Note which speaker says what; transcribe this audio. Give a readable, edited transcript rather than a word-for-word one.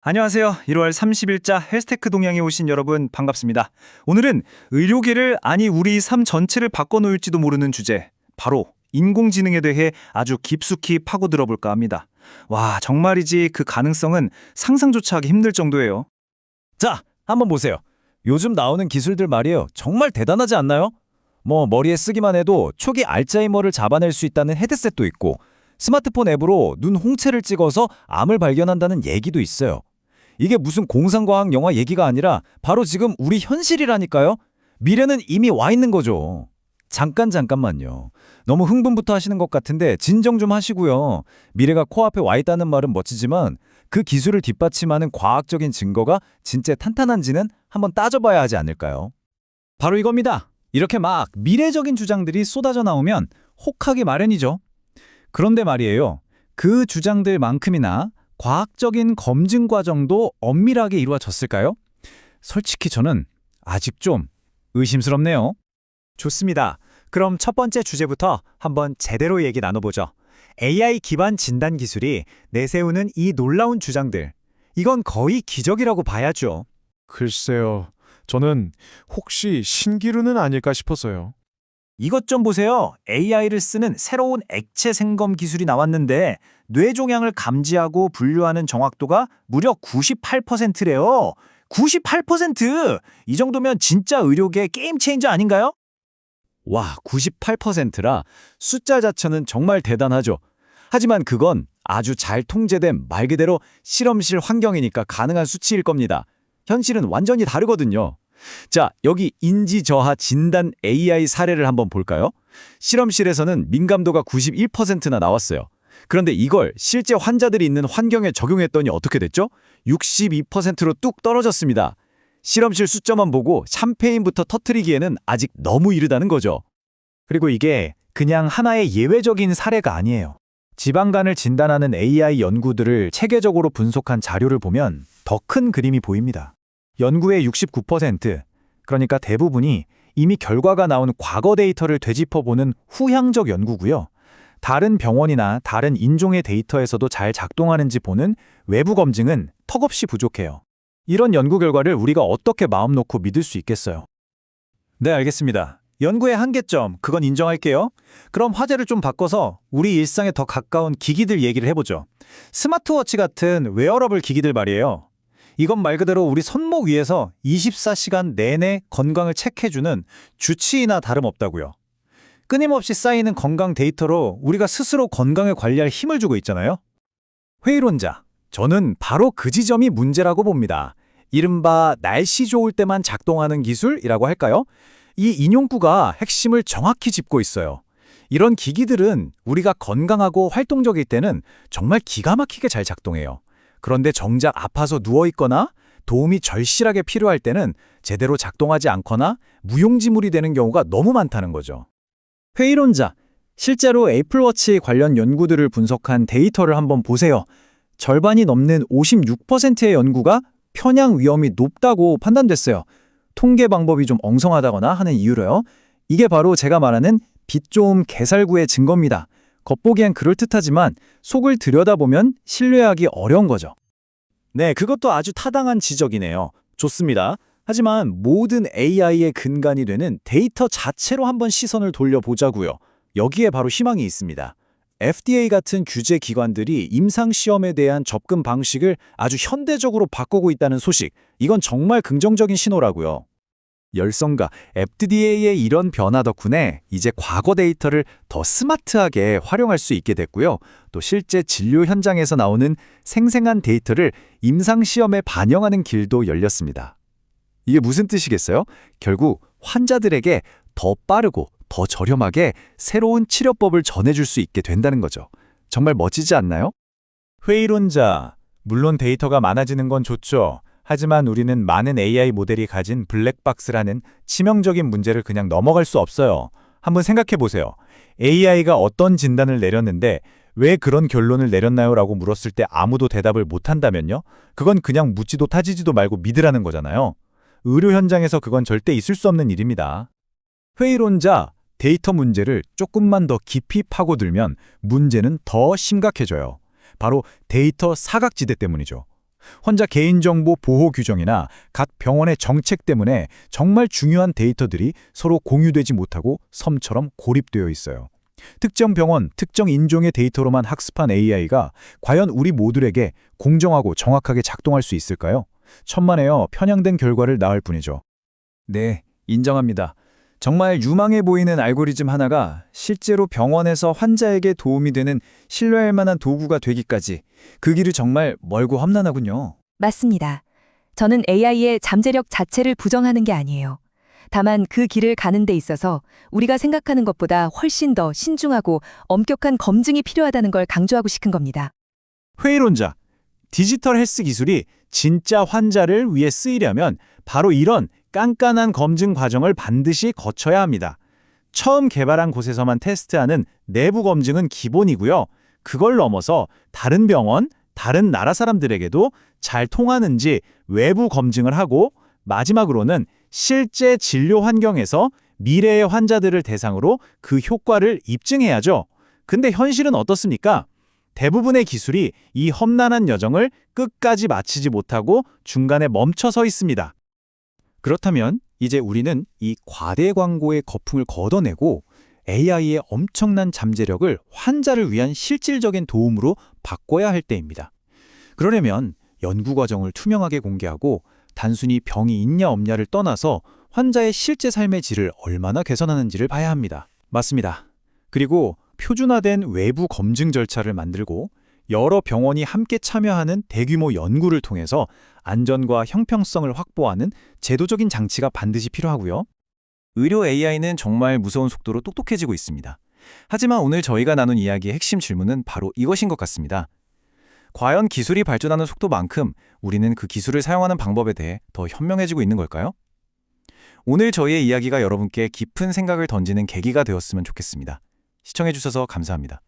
Speaker 1: 안녕하세요. 1월 30일자 헬스테크 동향에 오신 여러분 반갑습니다. 오늘은 의료계를 아니 우리 삶 전체를 바꿔놓을지도 모르는 주제, 바로 인공지능에 대해 아주 깊숙이 파고들어 볼까 합니다. 와, 정말이지 그 가능성은 상상조차 하기 힘들 정도예요.
Speaker 2: 자, 한번 보세요. 요즘 나오는 기술들 말이에요. 정말 대단하지 않나요? 머리에 쓰기만 해도 초기 알츠하이머를 잡아낼 수 있다는 헤드셋도 있고, 스마트폰 앱으로 눈 홍채를 찍어서 암을 발견한다는 얘기도 있어요. 이게 무슨 공상과학 영화 얘기가 아니라 바로 지금 우리 현실이라니까요. 미래는 이미 와 있는 거죠. 잠깐만요. 너무 흥분부터 하시는 것 같은데 진정 좀 하시고요. 미래가 코앞에 와 있다는 말은 멋지지만 그 기술을 뒷받침하는 과학적인 증거가 진짜 탄탄한지는 한번 따져봐야 하지 않을까요?
Speaker 1: 바로 이겁니다. 이렇게 막 미래적인 주장들이 쏟아져 나오면 혹하기 마련이죠. 그런데 말이에요. 그 주장들만큼이나 과학적인 검증 과정도 엄밀하게 이루어졌을까요? 솔직히 저는 아직 좀 의심스럽네요. 좋습니다. 그럼 첫 번째 주제부터 한번 제대로 얘기 나눠보죠. AI 기반 진단 기술이 내세우는 이 놀라운 주장들. 이건 거의 기적이라고 봐야죠.
Speaker 3: 글쎄요. 저는 혹시 신기루는 아닐까 싶어서요.
Speaker 1: 이것 좀 보세요. AI를 쓰는 새로운 액체 생검 기술이 나왔는데 뇌 종양을 감지하고 분류하는 정확도가 무려 98%래요. 98%! 이 정도면 진짜 의료계 게임 체인저 아닌가요?
Speaker 2: 와, 98%라 숫자 자체는 정말 대단하죠. 하지만 그건 아주 잘 통제된 말 그대로 실험실 환경이니까 가능한 수치일 겁니다. 현실은 완전히 다르거든요. 자, 여기 인지저하 진단 AI 사례를 한번 볼까요? 실험실에서는 민감도가 91%나 나왔어요. 그런데 이걸 실제 환자들이 있는 환경에 적용했더니 어떻게 됐죠? 62%로 뚝 떨어졌습니다. 실험실 숫자만 보고 샴페인부터 터뜨리기에는 아직 너무 이르다는 거죠.
Speaker 1: 그리고 이게 그냥 하나의 예외적인 사례가 아니에요. 지방간을 진단하는 AI 연구들을 체계적으로 분석한 자료를 보면 더 큰 그림이 보입니다. 연구의 69%, 그러니까 대부분이 이미 결과가 나온 과거 데이터를 되짚어보는 후향적 연구고요. 다른 병원이나 다른 인종의 데이터에서도 잘 작동하는지 보는 외부 검증은 턱없이 부족해요. 이런 연구 결과를 우리가 어떻게 마음 놓고 믿을 수 있겠어요? 네, 알겠습니다. 연구의 한계점, 그건 인정할게요. 그럼 화제를 좀 바꿔서 우리 일상에 더 가까운 기기들 얘기를 해보죠. 스마트워치 같은 웨어러블 기기들 말이에요. 이건 말 그대로 우리 손목 위에서 24시간 내내 건강을 체크해주는 주치의나 다름없다고요. 끊임없이 쌓이는 건강 데이터로 우리가 스스로 건강을 관리할 힘을 주고 있잖아요. 회의론자, 저는 바로 그 지점이 문제라고 봅니다. 이른바 날씨 좋을 때만 작동하는 기술이라고 할까요? 이 인용구가 핵심을 정확히 짚고 있어요. 이런 기기들은 우리가 건강하고 활동적일 때는 정말 기가 막히게 잘 작동해요. 그런데 정작 아파서 누워있거나 도움이 절실하게 필요할 때는 제대로 작동하지 않거나 무용지물이 되는 경우가 너무 많다는 거죠. 회의론자, 실제로 애플워치 관련 연구들을 분석한 데이터를 한번 보세요. 절반이 넘는 56%의 연구가 편향 위험이 높다고 판단됐어요. 통계 방법이 좀 엉성하다거나 하는 이유로요. 이게 바로 제가 말하는 빛 좋음 개살구의 증거입니다. 겉보기엔 그럴듯하지만 속을 들여다보면 신뢰하기 어려운 거죠. 네, 그것도 아주 타당한 지적이네요. 좋습니다. 하지만 모든 AI의 근간이 되는 데이터 자체로 한번 시선을 돌려보자고요. 여기에 바로 희망이 있습니다. FDA 같은 규제 기관들이 임상시험에 대한 접근 방식을 아주 현대적으로 바꾸고 있다는 소식, 이건 정말 긍정적인 신호라고요. 열성가 FDA의 이런 변화 덕분에 이제 과거 데이터를 더 스마트하게 활용할 수 있게 됐고요. 또 실제 진료 현장에서 나오는 생생한 데이터를 임상시험에 반영하는 길도 열렸습니다. 이게 무슨 뜻이겠어요? 결국 환자들에게 더 빠르고 더 저렴하게 새로운 치료법을 전해줄 수 있게 된다는 거죠. 정말 멋지지 않나요? 회의론자, 물론 데이터가 많아지는 건 좋죠. 하지만 우리는 많은 AI 모델이 가진 블랙박스라는 치명적인 문제를 그냥 넘어갈 수 없어요. 한번 생각해 보세요. AI가 어떤 진단을 내렸는데 왜 그런 결론을 내렸나요? 라고 물었을 때 아무도 대답을 못한다면요? 그건 그냥 묻지도 따지지도 말고 믿으라는 거잖아요. 의료 현장에서 그건 절대 있을 수 없는 일입니다. 회의론자, 데이터 문제를 조금만 더 깊이 파고들면 문제는 더 심각해져요. 바로 데이터 사각지대 때문이죠. 환자 개인정보 보호 규정이나 각 병원의 정책 때문에 정말 중요한 데이터들이 서로 공유되지 못하고 섬처럼 고립되어 있어요. 특정 병원, 특정 인종의 데이터로만 학습한 AI가 과연 우리 모두에게 공정하고 정확하게 작동할 수 있을까요? 천만에요, 편향된 결과를 낳을 뿐이죠.
Speaker 2: 네, 인정합니다. 정말 유망해 보이는 알고리즘 하나가 실제로 병원에서 환자에게 도움이 되는 신뢰할 만한 도구가 되기까지 그 길이 정말 멀고 험난하군요.
Speaker 4: 맞습니다. 저는 AI의 잠재력 자체를 부정하는 게 아니에요. 다만 그 길을 가는 데 있어서 우리가 생각하는 것보다 훨씬 더 신중하고 엄격한 검증이 필요하다는 걸 강조하고 싶은 겁니다.
Speaker 1: 회의론자, 디지털 헬스 기술이 진짜 환자를 위해 쓰이려면 바로 이런 깐깐한 검증 과정을 반드시 거쳐야 합니다. 처음 개발한 곳에서만 테스트하는 내부 검증은 기본이고요. 그걸 넘어서 다른 병원, 다른 나라 사람들에게도 잘 통하는지 외부 검증을 하고 마지막으로는 실제 진료 환경에서 미래의 환자들을 대상으로 그 효과를 입증해야죠. 근데 현실은 어떻습니까? 대부분의 기술이 이 험난한 여정을 끝까지 마치지 못하고 중간에 멈춰 서 있습니다. 그렇다면 이제 우리는 이 과대 광고의 거품을 걷어내고 AI의 엄청난 잠재력을 환자를 위한 실질적인 도움으로 바꿔야 할 때입니다. 그러려면 연구 과정을 투명하게 공개하고 단순히 병이 있냐 없냐를 떠나서 환자의 실제 삶의 질을 얼마나 개선하는지를 봐야 합니다. 맞습니다. 그리고 표준화된 외부 검증 절차를 만들고 여러 병원이 함께 참여하는 대규모 연구를 통해서 안전과 형평성을 확보하는 제도적인 장치가 반드시 필요하고요.
Speaker 2: 의료 AI는 정말 무서운 속도로 똑똑해지고 있습니다. 하지만 오늘 저희가 나눈 이야기의 핵심 질문은 바로 이것인 것 같습니다. 과연 기술이 발전하는 속도만큼 우리는 그 기술을 사용하는 방법에 대해 더 현명해지고 있는 걸까요? 오늘 저희의 이야기가 여러분께 깊은 생각을 던지는 계기가 되었으면 좋겠습니다. 시청해주셔서 감사합니다.